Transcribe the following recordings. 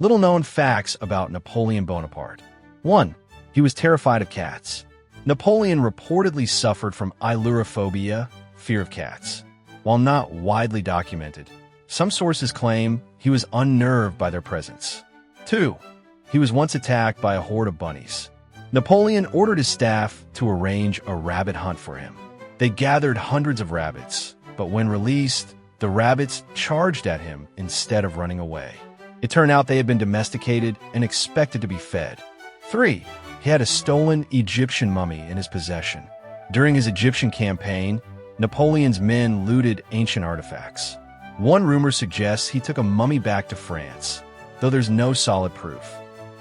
Little-known facts about Napoleon Bonaparte. 1. He was terrified of cats. Napoleon reportedly suffered from ailurophobia, fear of cats. While not widely documented, some sources claim he was unnerved by their presence. 2. He was once attacked by a horde of bunnies. Napoleon ordered his staff to arrange a rabbit hunt for him. They gathered hundreds of rabbits, but when released, the rabbits charged at him instead of running away. It turned out they had been domesticated and expected to be fed. 3. He had a stolen Egyptian mummy in his possession. During his Egyptian campaign, Napoleon's men looted ancient artifacts. One rumor suggests he took a mummy back to France, though there's no solid proof.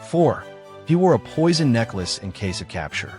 4. He wore a poison necklace in case of capture.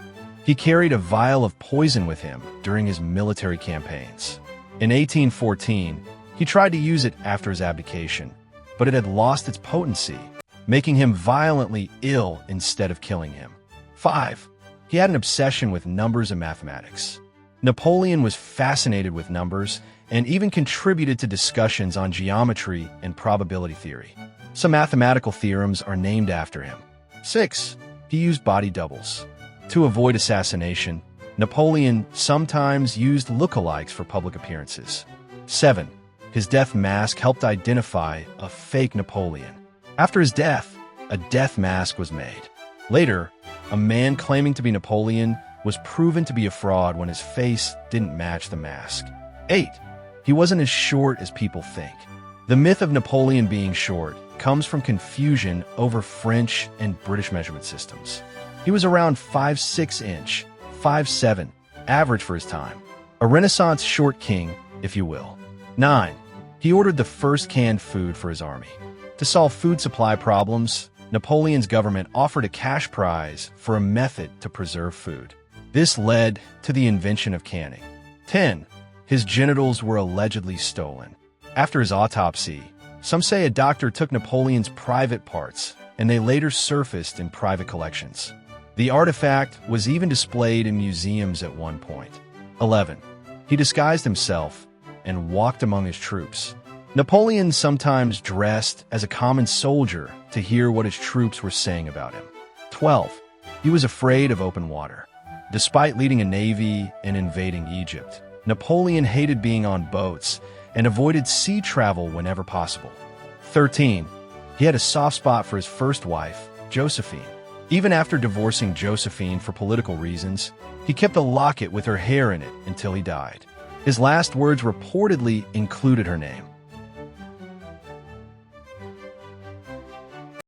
He carried a vial of poison with him during his military campaigns. In 1814, he tried to use it after his abdication, but it had lost its potency, making him violently ill instead of killing him. 5. He had an obsession with numbers and mathematics. Napoleon was fascinated with numbers and even contributed to discussions on geometry and probability theory. Some mathematical theorems are named after him. 6. He used body doubles. To avoid assassination, Napoleon sometimes used lookalikes for public appearances. 7. His death mask helped identify a fake Napoleon. After his death, a death mask was made. Later, a man claiming to be Napoleon was proven to be a fraud when his face didn't match the mask. 8. He wasn't as short as people think. The myth of Napoleon being short comes from confusion over French and British measurement systems. He was around 5'6" inch, 5'7", average for his time. A Renaissance short king, if you will. 9. He ordered the first canned food for his army. To solve food supply problems, Napoleon's government offered a cash prize for a method to preserve food. This led to the invention of canning. 10. His genitals were allegedly stolen. After his autopsy, some say a doctor took Napoleon's private parts, and they later surfaced in private collections. The artifact was even displayed in museums at one point. 11. He disguised himself and walked among his troops. Napoleon sometimes dressed as a common soldier to hear what his troops were saying about him. 12. He was afraid of open water. Despite leading a navy and invading Egypt, Napoleon hated being on boats and avoided sea travel whenever possible. 13. He had a soft spot for his first wife, Josephine. Even after divorcing Josephine for political reasons, he kept a locket with her hair in it until he died. His last words reportedly included her name.